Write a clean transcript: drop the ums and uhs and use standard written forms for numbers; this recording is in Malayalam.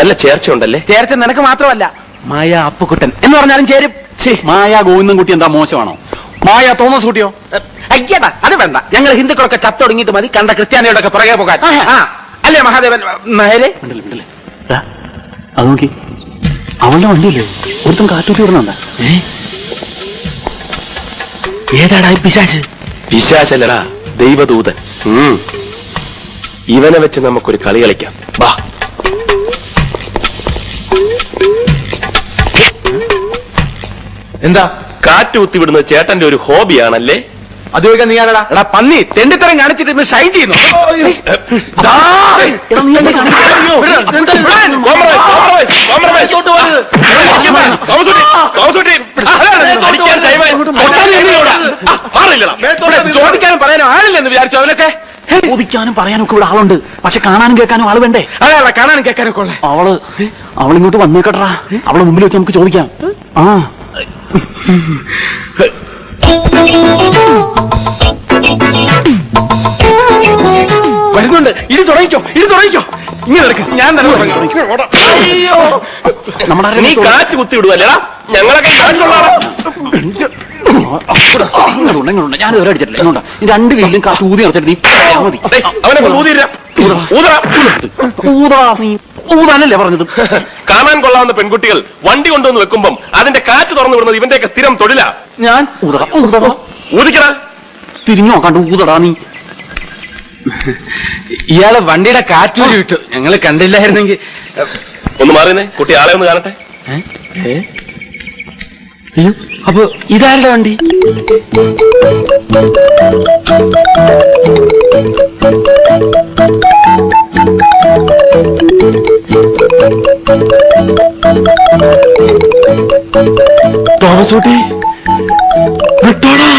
നല്ല ചേർച്ച ഉണ്ടല്ലേ? ചേർച്ച നിനക്ക് മാത്രമല്ല, മായ അപ്പുക്കുട്ടൻ എന്ന് പറഞ്ഞാലും ചേരും. മായ ഗോവിന്ദൻകുട്ടി എന്താ മോശമാണോ? മായ തോമസ് കുട്ടിയോ? അയ്യടാ, അത് വേണ്ട. ഞങ്ങൾ ഹിന്ദുക്കളൊക്കെ ചത്തൊടുങ്ങിയിട്ട് മതി കണ്ട ക്രിസ്ത്യാനികളുടെ ഒക്കെ പുറകെ പോകാൻ. അല്ലേ മഹാദേവൻ നേരെ? അത് നോക്കി, അവളുടെ വണ്ടിയില്ലേ ഒരുത്തും കാറ്റൂട്ടി വിടുന്നുണ്ട്. ഏതാടാ പിശാച്? പിശാചല്ലടാ, ദൈവദൂതൻ. ഇവനെ വെച്ച് നമുക്കൊരു കളി കളിക്കാം. വാ. എന്താ? കാറ്റ് കുത്തിവിടുന്നത് ചേട്ടന്റെ ഒരു ഹോബിയാണല്ലേ? അത് ചോദിക്കാൻ നീ ആരടാ? എടാ പന്നി, തെണ്ടിത്തരം കാണിച്ചിട്ട് ഇന്ന് ഷൈൻ ചെയ്യുന്നു. ചോദിക്കാനും പറയാനും ആളില്ലെന്ന് വിചാരിച്ചു അവനൊക്കെ. ചോദിക്കാനും പറയാനും ഒക്കെ ഇവിടെ ആളുണ്ട്, പക്ഷെ കാണാനും കേൾക്കാനും ആള് വേണ്ടേ? അതെ, കാണാനും കേൾക്കാനൊക്കെ ഉള്ളേ. അവളിങ്ങോട്ട് വന്നേക്കട്ടാ, അവളെ മുമ്പിൽ വെച്ച് നമുക്ക് ചോദിക്കാം. വരുന്നുണ്ട്. ഇത് തുടങ്ങിക്കോ, ഇത് തുടങ്ങിക്കോ. ഇങ്ങനെ നടക്കും. ഞാൻ തന്നെ നീ കാറ്റ് കുത്തി വിടുവല്ലേടാ? ഞങ്ങളൊക്കെ ഞാൻ ഇതുവരെ അടിച്ചിട്ടില്ല. എങ്ങോട്ടാ രണ്ട് വീട്ടിലും കാറ്റ് ഊതി നടത്തിട്ട് നീ മതി. അവനെ ഊതാനല്ലേ പറഞ്ഞത്? കാണാൻ കൊള്ളാവുന്ന പെൺകുട്ടികൾ വണ്ടി കൊണ്ടുവന്ന് വെക്കുമ്പം അതിന്റെ കാറ്റ് തുറന്നു വിടുന്നത് ഇവന്റെയൊക്കെ സ്ഥിരം തൊഴിലാ. ഞാൻ ഊതിക്കടാ. തിരിഞ്ഞു നോക്കാണ്ട് ഊതടാ നീ. ഇയാള് വണ്ടിയുടെ കാറ്റ് വിട്ടു, ഞങ്ങള് കണ്ടില്ലായിരുന്നെങ്കിൽ. ഒന്ന് മാറിയെന്നേ, കുട്ടി ആളെ ഒന്ന് കാണട്ടെ. അപ്പൊ ഇതാരുടെ വണ്ടി? തോമസ് കുട്ടി വിട്ടോടാ.